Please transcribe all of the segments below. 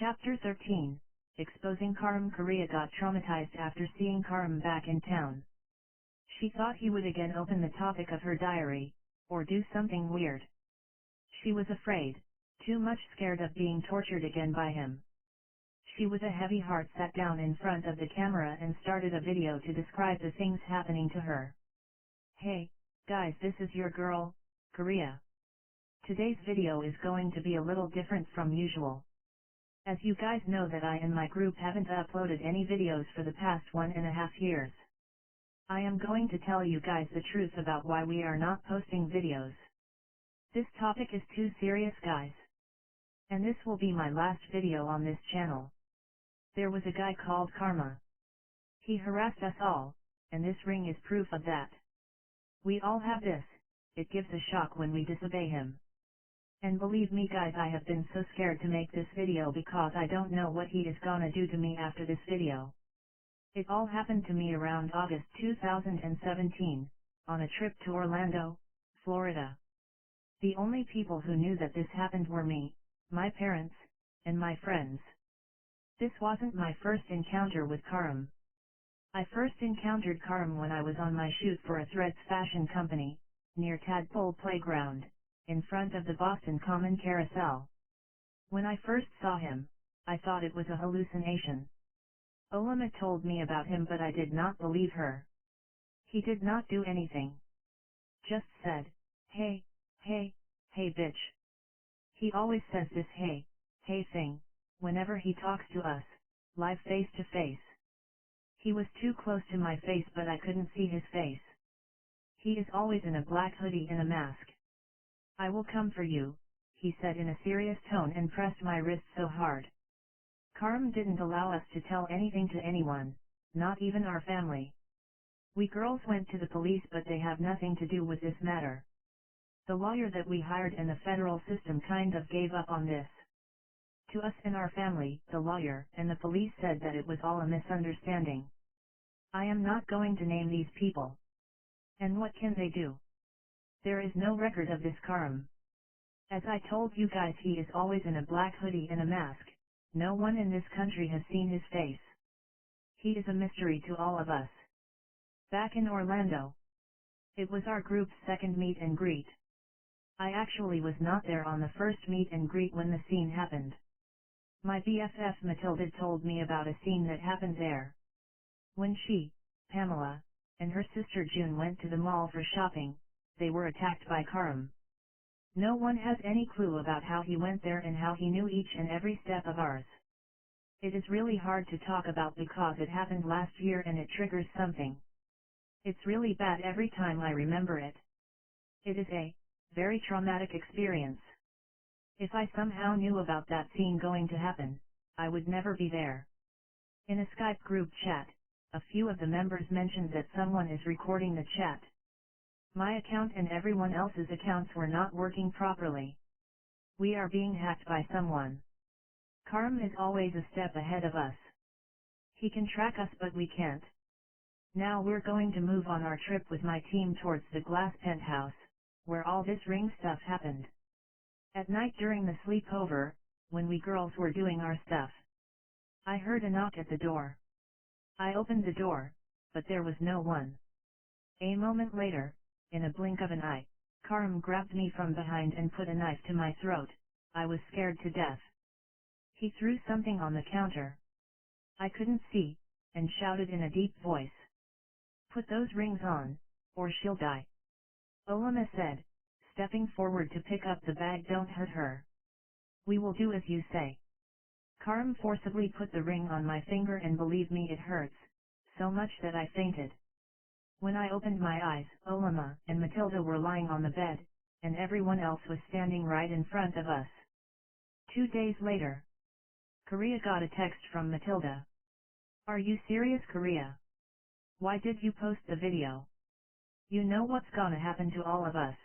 Chapter 13. Exposing Karam. Korea got traumatized after seeing Karam back in town. She thought he would again open the topic of her diary, or do something weird. She was afraid, too much scared of being tortured again by him. She with a heavy heart sat down in front of the camera and started a video to describe the things happening to her. Hey, guys, this is your girl, Korea. Today's video is going to be a little different from usual. As you guys know that I and my group haven't uploaded any videos for the past 1.5 years. I am going to tell you guys the truth about why we are not posting videos. This topic is too serious, guys. And this will be my last video on this channel. There was a guy called Karma. He harassed us all, and this ring is proof of that. We all have this. It gives a shock when we disobey him. And believe me guys, I have been so scared to make this video because I don't know what he is gonna do to me after this video. It all happened to me around August 2017, on a trip to Orlando, Florida. The only people who knew that this happened were me, my parents, and my friends. This wasn't my first encounter with Karam. I first encountered Karam when I was on my shoot for a Threads fashion company, near Tadpole Playground, in front of the Boston Common Carousel. When I first saw him, I thought it was a hallucination. Usama told me about him, but I did not believe her. He did not do anything. Just said, hey, hey, hey bitch. He always says this hey, hey thing, whenever he talks to us, live face to face. He was too close to my face but I couldn't see his face. He is always in a black hoodie and a mask. I will come for you, he said in a serious tone and pressed my wrist so hard. Karam didn't allow us to tell anything to anyone, not even our family. We girls went to the police but they have nothing to do with this matter. The lawyer that we hired and the federal system kind of gave up on this. To us and our family, the lawyer and the police said that it was all a misunderstanding. I am not going to name these people. And what can they do? There is no record of this Karam. As I told you guys, he is always in a black hoodie and a mask. No one in this country has seen his face. He is a mystery to all of us. Back in Orlando. It was our group's second meet and greet. I actually was not there on the first meet and greet when the scene happened. My BFF Matilda told me about a scene that happened there. When she, Pamela, and her sister June went to the mall for shopping, they were attacked by Karam. No one has any clue about how he went there and how he knew each and every step of ours. It is really hard to talk about because it happened last year and it triggers something. It's really bad every time I remember it. It is a very traumatic experience. If I somehow knew about that scene going to happen, I would never be there. In a Skype group chat, a few of the members mentioned that someone is recording the chat. My account and everyone else's accounts were not working properly. We are being hacked by someone. Karam is always a step ahead of us. He can track us but we can't. Now we're going to move on our trip with my team towards the glass penthouse, where all this ring stuff happened. At night during the sleepover, when we girls were doing our stuff, I heard a knock at the door. I opened the door, but there was no one. A moment later, in a blink of an eye, Karam grabbed me from behind and put a knife to my throat. I was scared to death. He threw something on the counter. I couldn't see, and shouted in a deep voice. Put those rings on, or she'll die. Usama said, stepping forward to pick up the bag. Don't hurt her. We will do as you say. Karam forcibly put the ring on my finger and believe me it hurts, so much that I fainted. When I opened my eyes, Usama and Matilda were lying on the bed, and everyone else was standing right in front of us. 2 days later, Korea got a text from Matilda. Are you serious, Korea? Why did you post the video? You know what's gonna happen to all of us.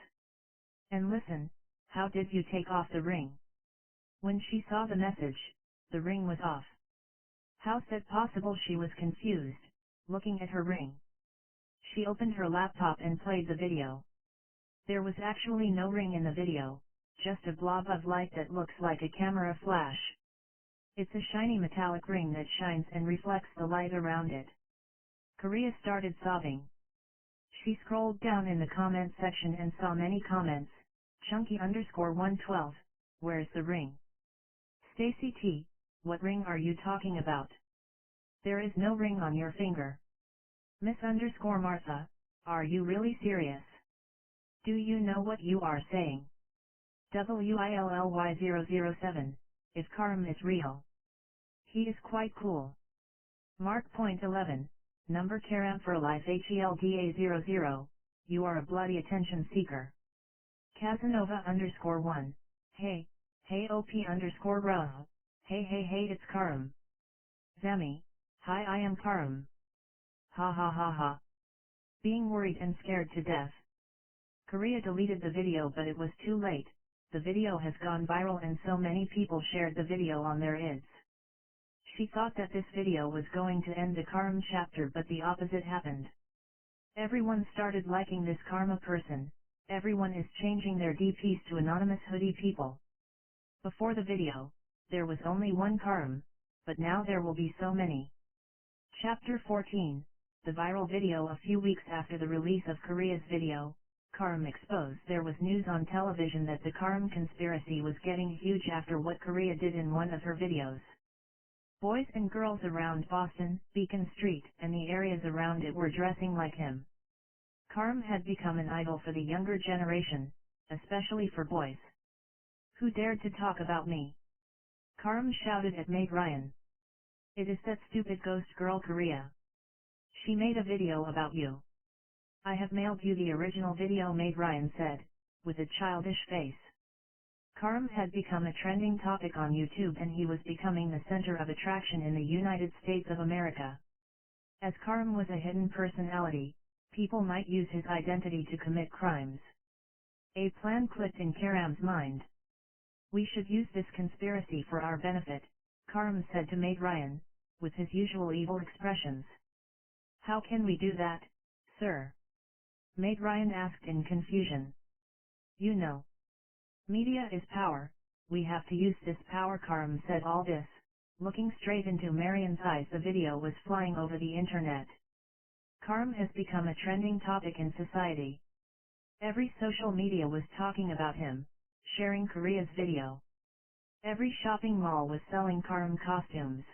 And listen, how did you take off the ring? When she saw the message, the ring was off. How's that possible? She was confused, looking at her ring. She opened her laptop and played the video. There was actually no ring in the video, just a blob of light that looks like a camera flash. It's a shiny metallic ring that shines and reflects the light around it. Korea started sobbing. She scrolled down in the comment section and saw many comments. Chunky_112, where's the ring? Stacy T, what ring are you talking about? There is no ring on your finger. Miss_Martha, are you really serious? Do you know what you are saying? WILLY007, if Karam is real. He is quite cool. Mark.11, number Karam for life HELDA00, you are a bloody attention seeker. Casanova_1, hey OP_Row, hey it's Karam. Zami, hi I am Karam. Ha ha ha ha. Being worried and scared to death. Korea deleted the video but it was too late, the video has gone viral and so many people shared the video on their ids. She thought that this video was going to end the Karam chapter but the opposite happened. Everyone started liking this karma person, everyone is changing their DPs to anonymous hoodie people. Before the video, there was only one Karam, but now there will be so many. Chapter 14, the viral video. A few weeks after the release of Korea's video, Karam exposed. There was news on television that the Karam conspiracy was getting huge after what Korea did in one of her videos. Boys and girls around Boston, Beacon Street, and the areas around it were dressing like him. Karam had become an idol for the younger generation, especially for boys. Who dared to talk about me? Karam shouted at Meg Ryan. It is that stupid ghost girl Korea. She made a video about you. I have mailed you the original video, Meg Ryan said, with a childish face. Karam had become a trending topic on YouTube and he was becoming the center of attraction in the United States of America. As Karam was a hidden personality, people might use his identity to commit crimes. A plan clicked in Karam's mind. We should use this conspiracy for our benefit, Karam said to Meg Ryan, with his usual evil expressions. How can we do that, sir? Meg Ryan asked in confusion. You know. Media is power, we have to use this power. Karam said all this, looking straight into Marian's eyes. The video was flying over the internet. Karam has become a trending topic in society. Every social media was talking about him, sharing Korea's video. Every shopping mall was selling Karam costumes.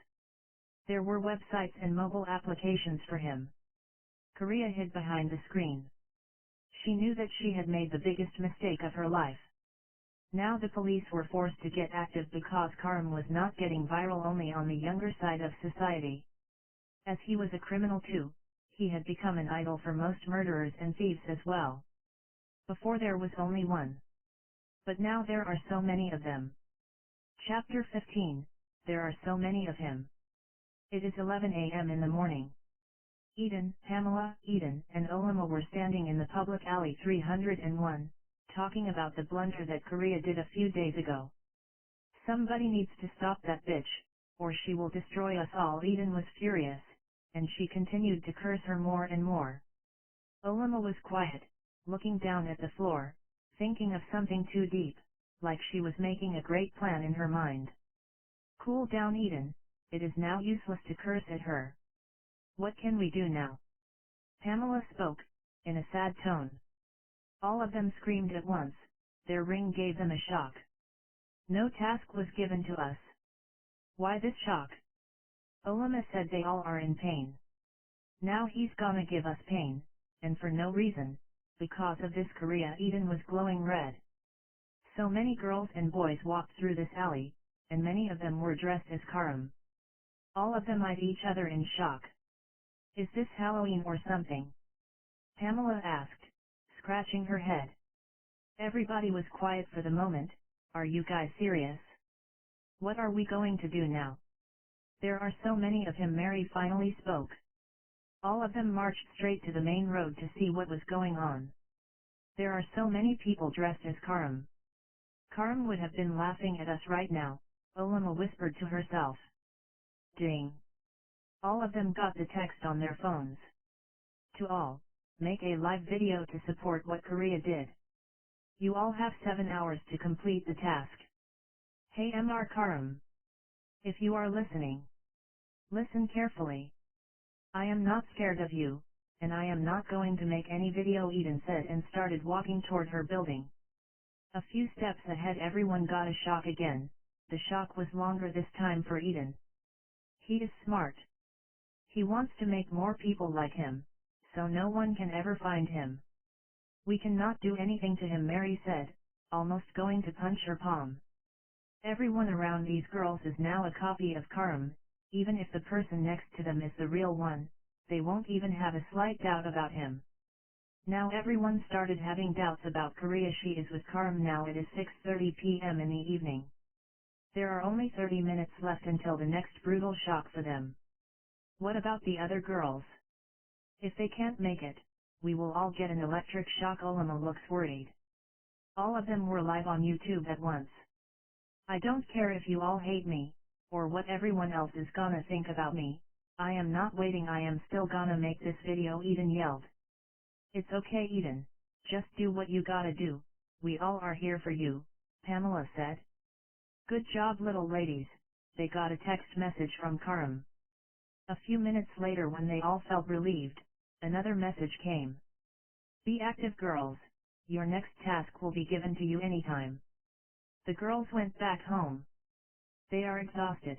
There were websites and mobile applications for him. Korea hid behind the screen. She knew that she had made the biggest mistake of her life. Now the police were forced to get active because Karam was not getting viral only on the younger side of society. As he was a criminal too, he had become an idol for most murderers and thieves as well. Before there was only one. But now there are so many of them. Chapter 15, there are so many of him. It is 11 a.m. in the morning. Eden, Pamela, Eden, and Olama were standing in the public alley 301, talking about the blunder that Korea did a few days ago. Somebody needs to stop that bitch, or she will destroy us all. Eden was furious, and she continued to curse her more and more. Olama was quiet, looking down at the floor, thinking of something too deep, like she was making a great plan in her mind. Cool down, Eden, it is now useless to curse at her. What can we do now? Pamela spoke, in a sad tone. All of them screamed at once, their ring gave them a shock. No task was given to us. Why this shock? Olama said they all are in pain. Now he's gonna give us pain, and for no reason, because of this Korea. Eden was glowing red. So many girls and boys walked through this alley, and many of them were dressed as Karam. All of them eyed each other in shock. Is this Halloween or something? Pamela asked, scratching her head. Everybody was quiet for the moment. Are you guys serious? What are we going to do now? There are so many of him. Mary finally spoke. All of them marched straight to the main road to see what was going on. There are so many people dressed as Karam. Karam would have been laughing at us right now, Olama whispered to herself. Ding. All of them got the text on their phones. To all, make a live video to support what Korea did. You all have 7 hours to complete the task. Hey Mr. Karam. If you are listening, listen carefully. I am not scared of you, and I am not going to make any video, Eden said and started walking toward her building. A few steps ahead everyone got a shock again. The shock was longer this time for Eden. He is smart. He wants to make more people like him, so no one can ever find him. We cannot do anything to him, Mary said, almost going to punch her palm. Everyone around these girls is now a copy of Karam. Even if the person next to them is the real one, they won't even have a slight doubt about him. Now everyone started having doubts about Korea. She is with Karam now. It is 6:30 p.m. in the evening. There are only 30 minutes left until the next brutal shock for them. What about the other girls? If they can't make it, we will all get an electric shock. Ulama looks worried. All of them were live on YouTube at once. I don't care if you all hate me, or what everyone else is gonna think about me. I am not waiting. I am still gonna make this video, Eden yelled. It's okay, Eden. Just do what you gotta do. We all are here for you, Pamela said. Good job, little ladies. They got a text message from Karam. A few minutes later, when they all felt relieved, another message came. Be active, girls. Your next task will be given to you anytime. The girls went back home. They are exhausted.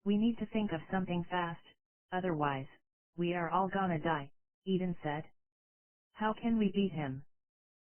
We need to think of something fast, otherwise, we are all gonna die, Eden said. How can we beat him?